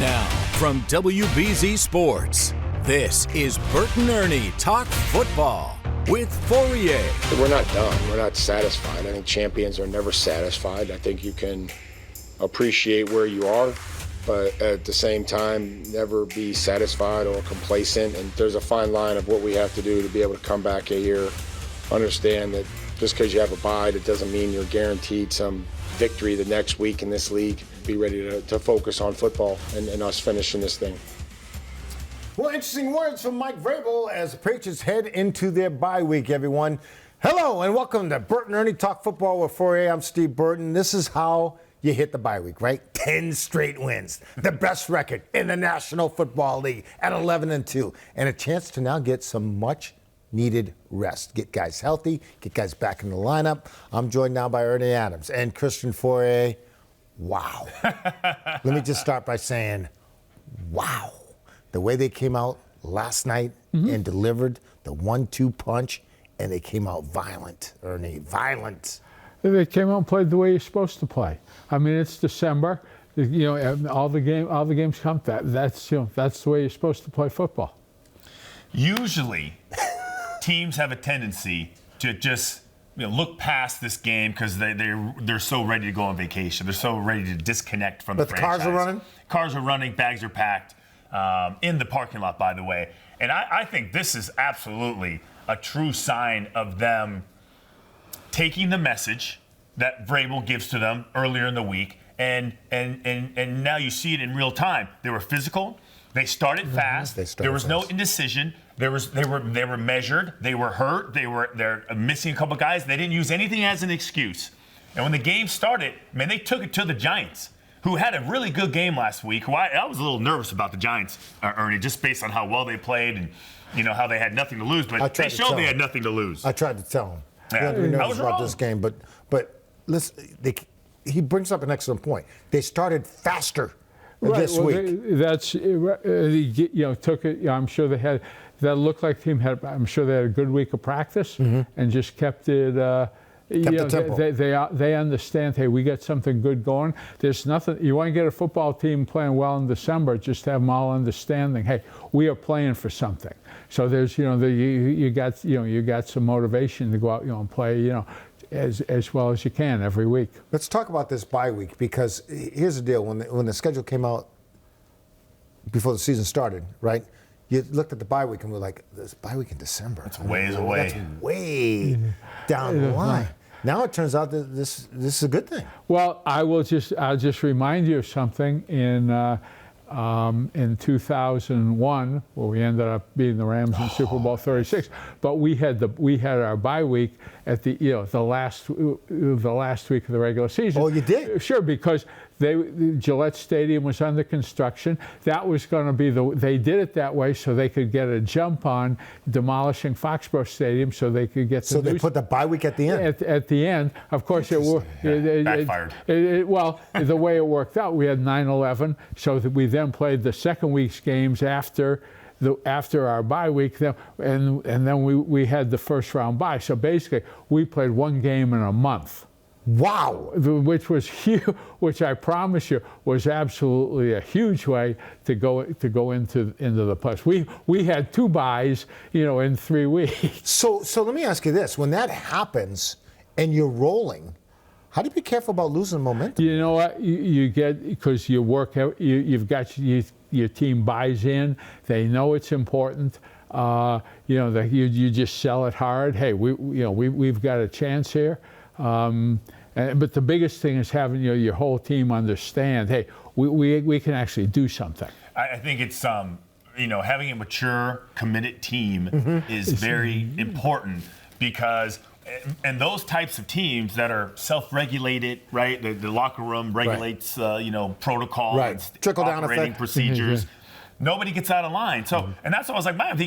Now, from WBZ Sports, this is Burton Ernie Talk Football with Fauria. We're not done. We're not satisfied. I think champions are never satisfied. I think you can appreciate where you are, but at the same time, never be satisfied or complacent. And there's a fine line of what we have to do to be able to come back a year, understand that just because you have a bye, that doesn't mean you're guaranteed some victory the next week in this league. Be ready to focus on football and us finishing this thing. Well, interesting words from Mike Vrabel as the Patriots head into their bye week, everyone. Hello and welcome to Burton Ernie Talk Football with Fauria. I'm Steve Burton. This is how you hit the bye week, right? 10 straight wins. The best record in the National Football League at 11-2. And a chance to now get some much needed rest. Get guys healthy, get guys back in the lineup. I'm joined now by Ernie Adams and Christian Fauria. Wow. Let me just start by saying, wow. The way they came out last night and delivered the 1-2 punch, and they came out violent, Ernie, violent. They came out and played the way you're supposed to play. I mean, it's December. You know, all the games come. That's the way you're supposed to play football. Usually, teams have a tendency to just look past this game because they're so ready to go on vacation. They're so ready to disconnect from the franchise. But the cars are running? Cars are running. Bags are packed. In the parking lot, by the way. And I think this is absolutely a true sign of them taking the message that Vrabel gives to them earlier in the week, and now you see it in real time. They were physical. They started fast. There was no indecision. They were measured. They were hurt. They're missing a couple guys. They didn't use anything as an excuse. And when the game started, man, they took it to the Giants, who had a really good game last week. I was a little nervous about the Giants, Ernie, just based on how well they played and how they had nothing to lose. But they showed they had nothing to lose. I tried to tell him. Yeah. We nervous about this game, but listen, he brings up an excellent point. They started faster this week. Took it. I'm sure they had. That looked like team had. I'm sure they had a good week of practice and just kept it. The tempo. They understand, hey, we got something good going. There's nothing, you want to get a football team playing well in December, just have them all understanding, hey, we are playing for something. So there's, you got some motivation to go out, and play, as well as you can every week. Let's talk about this bye week, because here's the deal. When the schedule came out before the season started, right? You looked at the bye week and we're like, this bye week in December. It's ways away. That's way down the line. Now it turns out that this is a good thing. Well, I'll just remind you of something in 2001, where we ended up beating the Rams in Super Bowl 36. But we had our bye week at the last week of the regular season. Oh, you did? Sure, because Gillette Stadium was under construction. That was going to be they did it that way so they could get a jump on demolishing Foxborough Stadium, so they could get. So they put the bye week at the end. At the end, of course, it backfired. Well, the way it worked out, we had 9/11, so that we then played the second week's games after our bye week, and then we had the first round bye. So basically, we played one game in a month. Wow. Which was huge, which I promise you was absolutely a huge way to go into the playoffs. We had 2 byes, in 3 weeks. So let me ask you this: when that happens and you're rolling, how do you be careful about losing momentum? You know what? You get, because you work out. You've got your team buys in. They know it's important. That you just sell it hard. Hey, we've got a chance here. But the biggest thing is having your whole team understand, hey, we can actually do something. I think it's having a mature, committed team is very important, because those types of teams that are self-regulated, right? The locker room regulates protocol, right. Trickle down operating effect. procedures. Nobody gets out of line. So, and that's what I was like, man, if they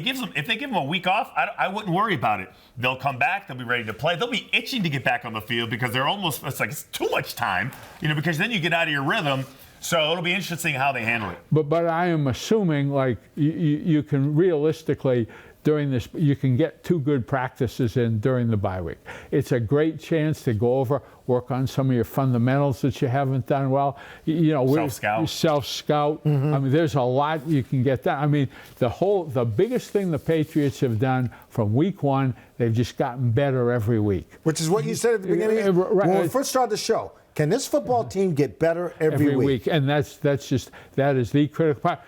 give them a week off, I wouldn't worry about it. They'll come back, they'll be ready to play. They'll be itching to get back on the field because it's too much time, because then you get out of your rhythm. So it'll be interesting how they handle it. But I am assuming, like, you can realistically, during this. You can get 2 good practices in during the bye week. It's a great chance to go over, work on some of your fundamentals that you haven't done well. Self-scout. I mean, there's a lot you can get done. I mean, the biggest thing the Patriots have done from week 1, they've just gotten better every week. Which is what you said at the beginning when we first started the show. Can this football team get better every week? And that is the critical part.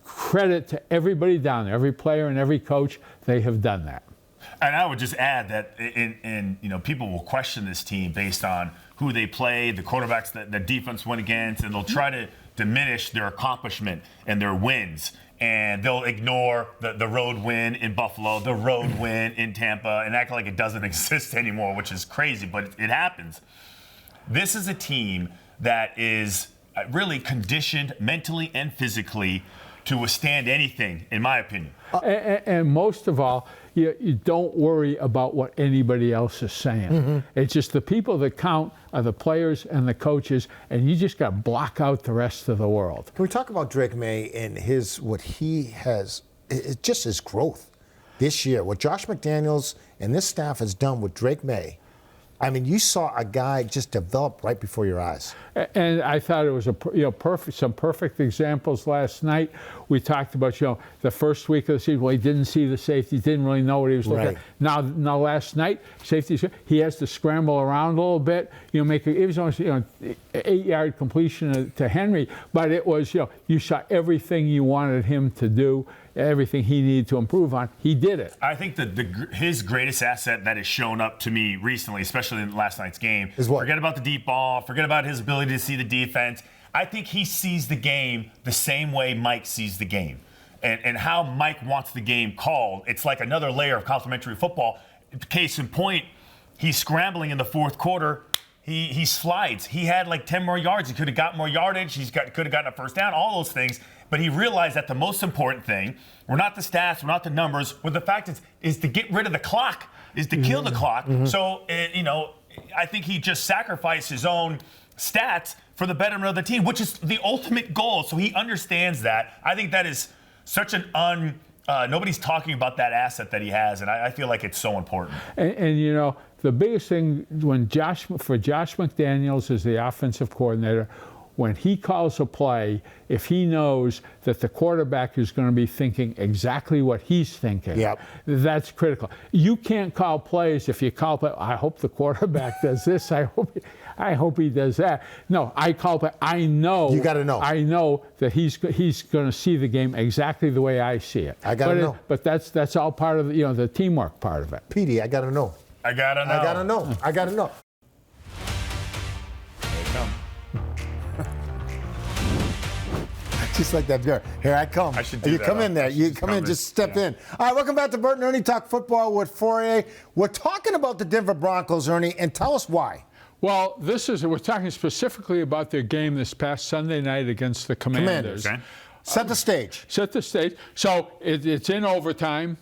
Credit to everybody down there, every player and every coach. They have done that. And I would just add that people will question this team based on who they play, the quarterbacks that the defense went against, and they'll try to diminish their accomplishment and their wins. And they'll ignore the road win in Buffalo, the road win in Tampa, and act like it doesn't exist anymore, which is crazy, but it happens. This is a team that is really conditioned mentally and physically to withstand anything, in my opinion. And most of all, you don't worry about what anybody else is saying. It's just the people that count are the players and the coaches, and you just got to block out the rest of the world. Can we talk about Drake Maye and what he has, just his growth this year, what Josh McDaniels and this staff has done with Drake Maye? I mean, you saw a guy just develop right before your eyes. And I thought it was some perfect examples last night. We talked about the first week of the season. Well, he didn't see the safety, didn't really know what he was looking at. Now last night, safety, he has to scramble around a little bit. It was almost 8-yard completion to Henry, but it was you saw everything you wanted him to do. Everything he needed to improve on, he did it. I think that his greatest asset that has shown up to me recently, especially in last night's game, is what? Forget about the deep ball, forget about his ability to see the defense. I think he sees the game the same way Mike sees the game. And how Mike wants the game called, it's like another layer of complementary football. Case in point, he's scrambling in the fourth quarter. He slides. He had like 10 more yards. He could have got more yardage. Could have gotten a first down, all those things. But he realized that the most important thing, we're not the stats, we're not the numbers, but the fact is to get rid of the clock, is to kill the clock. So, I think he just sacrificed his own stats for the betterment of the team, which is the ultimate goal. So he understands that. I think that is such an nobody's talking about that asset that he has, and I feel like it's so important. And the biggest thing for Josh McDaniels as the offensive coordinator, when he calls a play, if he knows that the quarterback is going to be thinking exactly what he's thinking, that's critical. You can't call plays if you call play, I hope the quarterback does this, I hope he does that. No, I call play, I know. You got to know. I know that he's going to see the game exactly the way I see it. I got to know. But that's all part of the teamwork part of it. Petey, I got to know. I got to know. I got to know. I got to know. Here they come. Just like that bear. Here I come. I should do you that. come in there. You come in, just step in. All right, welcome back to Burton Ernie Talk Football with Fauria. We're talking about the Denver Broncos, Ernie, and tell us why. Well, we're talking specifically about their game this past Sunday night against the Commanders. Okay. Set the stage. Set the stage. So it's in overtime.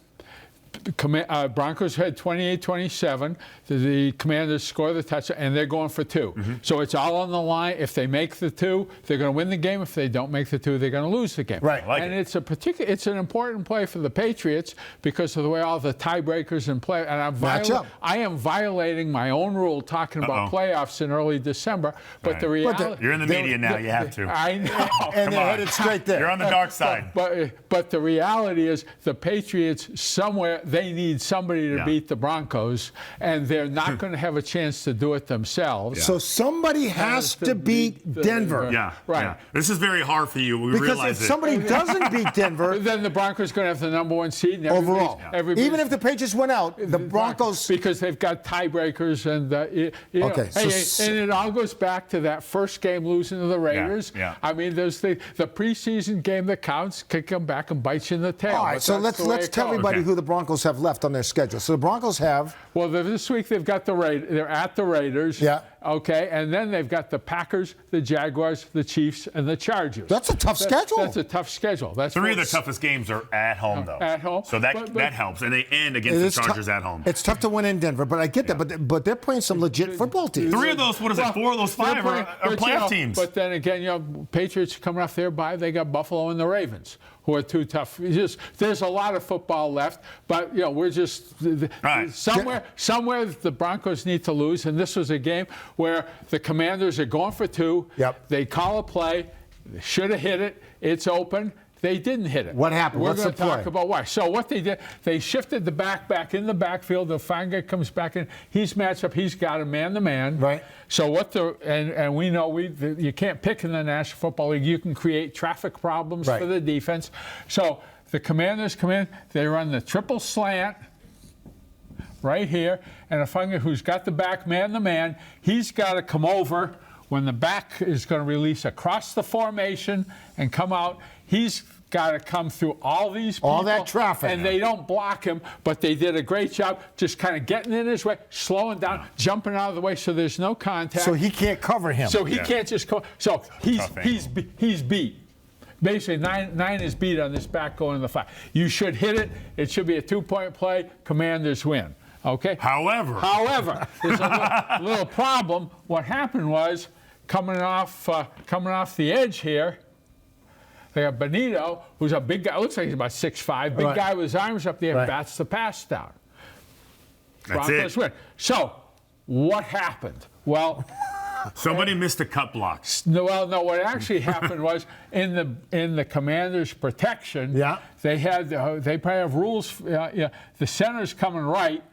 Broncos had 28-27. The Commanders score the touchdown, and they're going for 2. So it's all on the line. If they make the 2, they're going to win the game. If they don't make the 2, they're going to lose the game. Right. It's an important play for the Patriots because of the way all the tiebreakers and play. And I am violating my own rule talking about playoffs in early December. But the reality, you're in the media now. You have to. I know. And they're headed straight there. You're on the dark side. But the reality is the Patriots somewhere. They need somebody to beat the Broncos, and they're not going to have a chance to do it themselves. So somebody has to beat Denver. Right. Yeah. This is very hard for you. We because realize if somebody doesn't beat Denver, then the Broncos are going to have the number 1 seed. And overall. Even if the Patriots went out, the Broncos... Because they've got tiebreakers. And, and it all goes back to that first game losing to the Raiders. I mean, there's the preseason game that counts can come back and bite you in the tail. All right, so let's tell everybody who the Broncos have left on their schedule. So the Broncos have... Well, this week they've got they're at the Raiders. Yeah. Okay, and then they've got the Packers, the Jaguars, the Chiefs, and the Chargers. That's a tough schedule. That's a tough schedule. That's 3 of the toughest games are at home, though. At home. So that helps. And they end against the Chargers at home. It's tough to win in Denver, but I get that. But they're playing some legit football teams. 3 of those, 4 of those 5 are playoff teams. But then again, Patriots coming off their bye, they got Buffalo and the Ravens, who are too tough. There's a lot of football left, but we're just somewhere the Broncos need to lose, and this was a game where the Commanders are going for 2. Yep. They call a play. They should have hit it. It's open. They didn't hit it. What happened? We're What's going the to play? talk about why. So what they did, they shifted the back in the backfield. The fine guy comes back in. He's matched up. He's got a man-to-man. Right. So and we know you can't pick in the National Football League. You can create traffic problems for the defense. So the Commanders come in. They run the triple slant right here, and a fine guy who's got the back man-to-man, he's got to come over when the back is going to release across the formation and come out. He's got to come through all these people. All that traffic. And they don't block him, but they did a great job just kind of getting in his way, slowing down, jumping out of the way so there's no contact. So he can't cover him. So he can't just come. So he's beat. Basically, nine is beat on this back going to the 5. You should hit it. It should be a 2-point play. Commanders win. Okay? However, there's a little problem. What happened was, coming off the edge here, they have Benito, who's a big guy. Looks like he's about 6'5", big guy with his arms up there, bats the pass down. Broncos win. So, what happened? Well, somebody missed a cut block. No, what actually happened was in the Commanders' protection, they probably have rules. The center's coming right.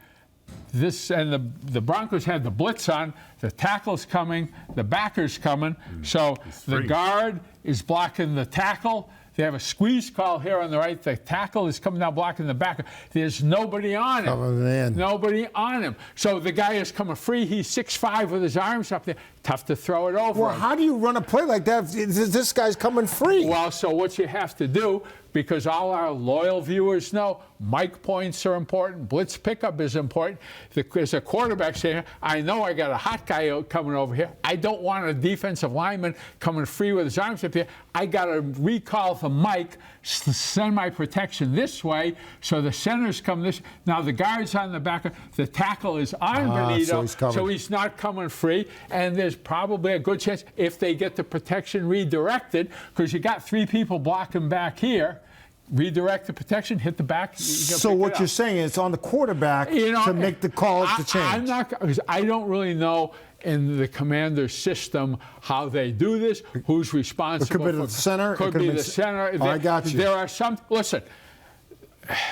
The Broncos had the blitz on, the tackle's coming, the backer's coming. So the guard is blocking the tackle. They have a squeeze call here on the right. The tackle is coming down blocking the backer. There's nobody on him. Nobody on him. So the guy is coming free. He's 6'5" with his arms up there. Tough to throw it over. Well, how do you run a play like that if this guy's coming free? Well, so what you have to do, because all our loyal viewers know, mic points are important, blitz pickup is important. As a quarterback saying, I know I got a hot guy coming over here. I don't want a defensive lineman coming free with his arms up here. I got to recall the mic, send my protection this way, so the centers come this. Now the guard's on the back. The tackle is on Benito, so he's not coming free. And there's probably a good chance if they get the protection redirected, because you got 3 people blocking back here. Redirect the protection, hit the back. So what you're saying is it's on the quarterback to make the call to change. Because I don't really know in the Commander system how they do this, who's responsible. It could be the center. Could be the center. I got you. There are some. Listen,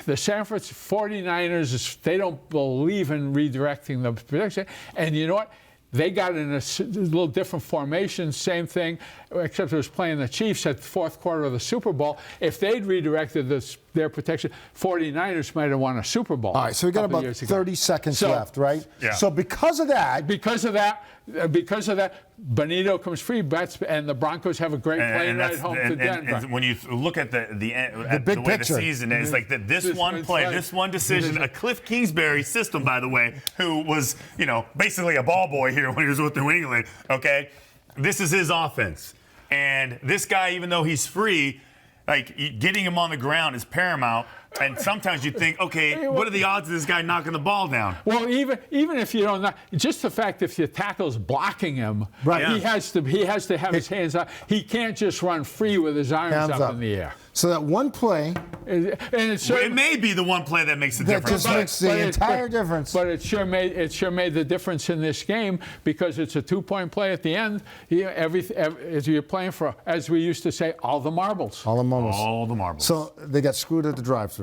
the San Francisco 49ers, they don't believe in redirecting the protection. And you know what? They got in a little different formation, same thing, except it was playing the Chiefs at the 4th quarter of the Super Bowl. If they'd redirected their protection, 49ers might have won a Super Bowl. All right, so we got about 30 seconds left, right? Yeah. So because of that, Benito comes free, and the Broncos have a great plane ride home to Denver. And when you look at the big way picture. The season is, like this one play, this one decision, a Cliff Kingsbury system, by the way, who was basically a ball boy here when he was with New England. Okay, this is his offense, and this guy, even though he's free, like getting him on the ground is paramount. And sometimes you think, okay, what are the odds of this guy knocking the ball down? Well, even if you don't, just the fact if your tackle's blocking him, he has to have his hands up. He can't just run free with his arms up in the air. So that one play, it may be the one play that makes the difference. That just makes the entire difference. But it sure made the difference in this game, because it's a 2-point play at the end. As you're playing for, as we used to say, all the marbles. All the marbles. All the marbles. So they got screwed at the drive-through.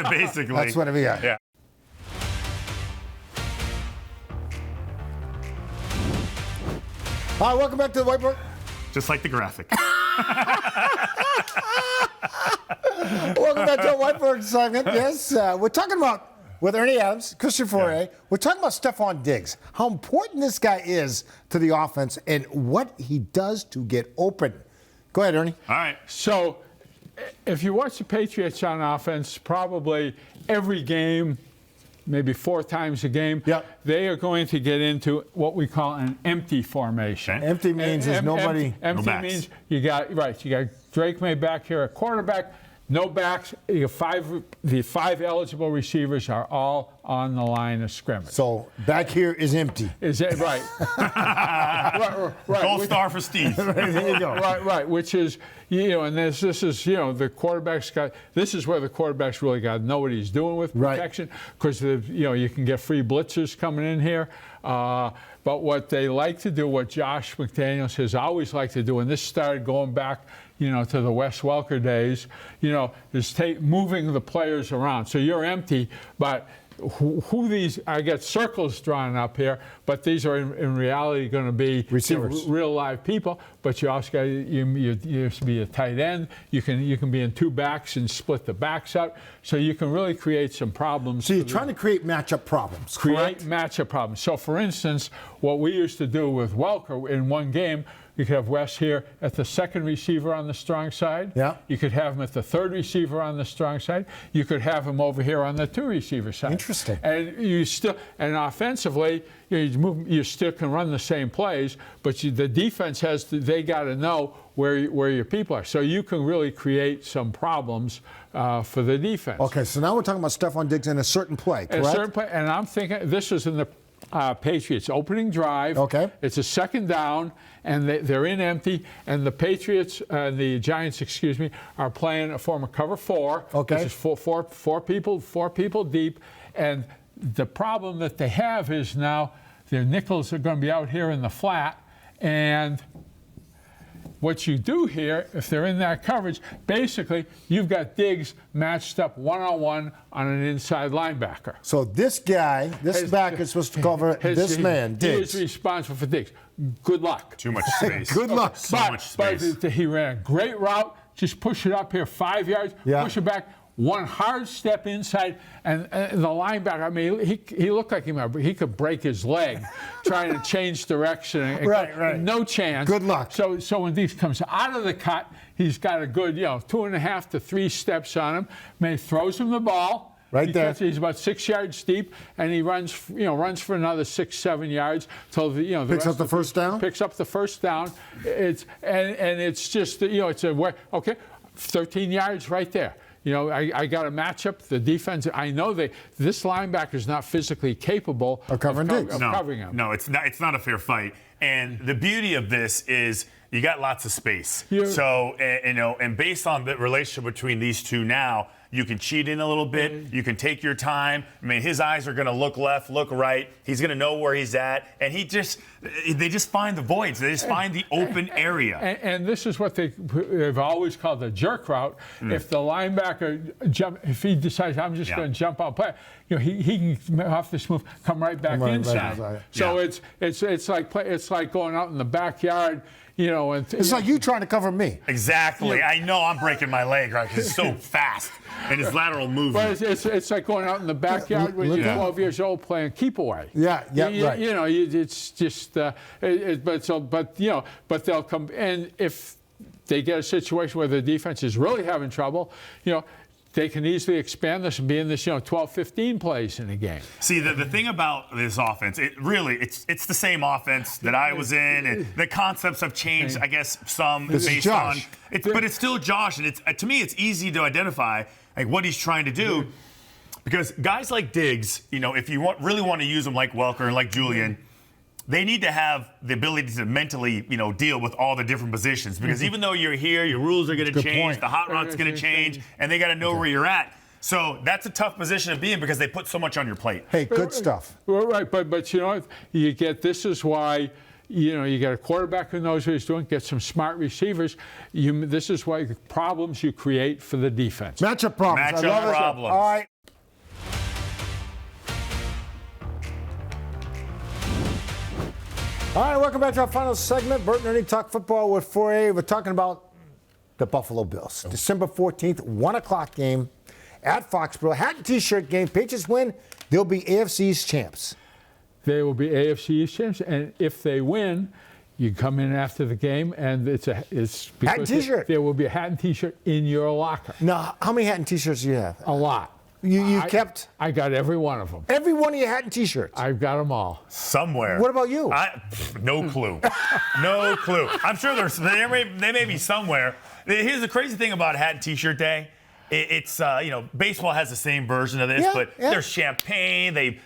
Basically. That's what we got. Yeah. All right, welcome back to the Whiteboard. Just like the graphic. Welcome back to our Whiteboard segment. Yes, we're talking about, with Ernie Adams, Christian Fauria, we're talking about Stephon Diggs, how important this guy is to the offense and what he does to get open. Go ahead, Ernie. All right. So, if you watch the Patriots on offense, probably every game maybe 4 times a game. Yep. They are going to get into what we call an empty formation. Empty means there's nobody. Empty No means you got Drake Maye back here at quarterback. No backs. The 5 eligible receivers are all on the line of scrimmage. So back here is empty. Is that right? right. Gold star for Steve. There you go. Right. Which is, and this is, the quarterback's got. This is where the quarterback's really got to know what he's doing with protection, because you can get free blitzers coming in here. But what they like to do, what Josh McDaniels has always liked to do, and this started going back, to the Wes Welker days, is moving the players around. So you're empty, but who these, I get circles drawn up here, but these are in reality going to be receivers, real live people. But you also got you used to be a tight end. You can be in 2 backs and split the backs out, so you can really create some problems. So you're trying to create matchup problems. Create matchup problems. So for instance, what we used to do with Welker in one game, you could have Wes here at the 2nd receiver on the strong side. Yeah. You could have him at the 3rd receiver on the strong side. You could have him over here on the 2 receiver side. Interesting. And offensively, you still can run the same plays, but the defense they got to know where your people are. So you can really create some problems for the defense. Okay, so now we're talking about Stephon Diggs in a certain play, correct? A certain play, and I'm thinking this is in the Patriots opening drive. Okay. It's a 2nd down, and they're in empty, and the Patriots, the Giants, are playing a form of cover 4. Okay. Which is four people deep, and the problem that they have is now their nickels are going to be out here in the flat, and what you do here, if they're in that coverage, basically you've got Diggs matched up one-on-one on an inside linebacker. So this guy, this back is supposed to cover this man, Diggs. He was responsible for Diggs. Good luck. Too much space. Good luck. So much space. But he ran a great route. Just push it up here 5 yards, push it back. One hard step inside, and the linebacker, I mean, he looked like he could break his leg trying to change direction. Right. No chance. Good luck. So when Diggs comes out of the cut, he's got a good, 2.5 to 3 steps on him. Maye throws him the ball. Right there. He's about 6 yards deep, and he runs for another 6-7 yards till picks up the first down. Picks up the first down. It's just it's a way. Okay, 13 yards right there. I got a matchup. The defense, I know this linebacker is not physically capable of covering Diggs. Covering him. No, it's not a fair fight. And the beauty of this is you got lots of space. So, and based on the relationship between these two now, you can cheat in a little bit. You can take your time. I mean, his eyes are going to look left, look right. He's going to know where he's at. And they just find the voids. They just find the open area. And this is what they've always called the jerk route. If the linebacker if he decides, I'm just going to jump out play, he can off this move, come right back inside. Right. So it's like going out in the backyard. It's like you trying to cover me. Exactly. I know I'm breaking my leg, right? Because it's so fast. And his lateral movement. But it's like going out in the backyard when you're 12 years old playing keep away. Right. It's just, but they'll come, and if they get a situation where the defense is really having trouble, they can easily expand this and be in this, 12, 15 plays in a game. See, the thing about this offense, it's the same offense that I was in, and the concepts have changed, I guess, some based on. But it's still Josh, and to me, it's easy to identify what he's trying to do, because guys like Diggs, if you really want to use them like Welker and like Julian, they need to have the ability to mentally, deal with all the different positions. Because even though you're here, your rules are going to change, the hot rout's going to change, and they got to know where you're at. So that's a tough position to be in because they put so much on your plate. Hey, good stuff. Right, but this is why. You got a quarterback who knows what he's doing, get some smart receivers. This is why problems you create for the defense. Matchup problems. I love it. Problems. All right. All right, welcome back to our final segment. Burton Ernie Talk Football with Fauria. We're talking about the Buffalo Bills. December 14th, 1 o'clock game at Foxborough. Hat and T-shirt game. Patriots win, they'll be AFC's champs. They will be AFC East champs, and if they win, you come in after the game, and it's hat and T-shirt. There will be a hat and T-shirt in your locker. Now, how many hat and T-shirts do you have? A lot. You kept I got every one of them. every one of your hat and T-shirts. I've got them all. Somewhere. What about you? No clue. No clue. I'm sure they may be somewhere. Here's the crazy thing about Hat and T-Shirt Day. It's baseball has the same version of this, but there's champagne. They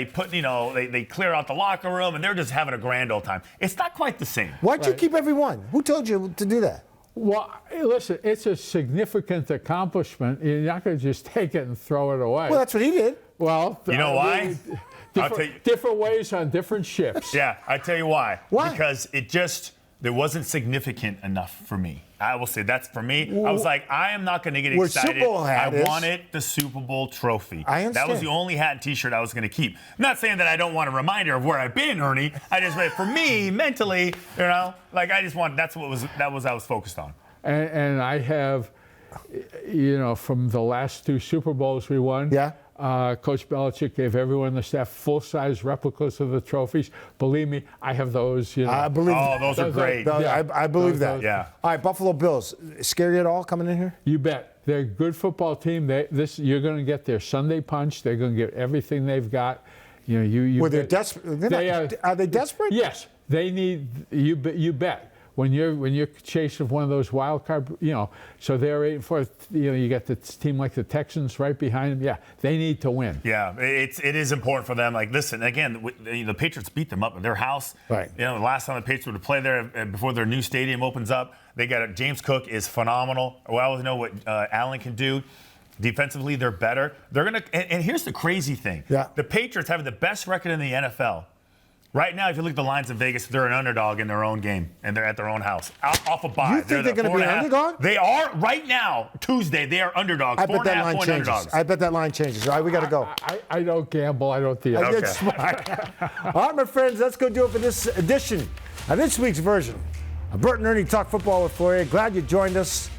put they clear out the locker room and they're just having a grand old time. It's not quite the same. Why'd you keep every one? Who told you to do that? Well, listen, it's a significant accomplishment. You're not going to just take it and throw it away. Well, that's what he did. Well, you know why? Different ways on different ships. Yeah, I tell you why. Why? Because it wasn't significant enough for me. I will say that's for me. I was like, I am not going to get Where excited. Super Bowl hat I wanted the Super Bowl trophy. I understand. That was the only hat and T-shirt I was going to keep. I'm not saying that I don't want a reminder of where I've been, Ernie. I just, for me, mentally, I just want. That's what I was focused on. And I have, from the last 2 Super Bowls we won. Yeah. Coach Belichick gave everyone on the staff full-size replicas of the trophies. Believe me, I have those. I believe. Oh, those are great. I believe that. Yeah. All right, Buffalo Bills. Scary at all coming in here? You bet. They're a good football team. You're going to get their Sunday punch. They're going to get everything they've got. Were they desperate? Are they desperate? Yes, they need. You bet. When you're chasing one of those wild card, so they're 8-4. You got the team like the Texans right behind them. Yeah, they need to win. Yeah, it is important for them. Like, listen, again, the Patriots beat them up at their house. Right. The last time the Patriots would play there before their new stadium opens up, they got James Cook is phenomenal. We always know what Allen can do. Defensively, they're better. They're gonna. And here's the crazy thing. Yeah. The Patriots have the best record in the NFL. Right now, if you look at the lines in Vegas, they're an underdog in their own game, and they're at their own house. Off a bye. You think they're going to be an underdog? They are right now, Tuesday. They are underdogs. I bet that line changes. Underdogs. I bet that line changes. All right, we got to go. I don't gamble. I don't deal. That's smart. All right, my friends, let's go do it for this edition, this week's version of Burton Ernie Talk Football with Fauria. Glad you joined us.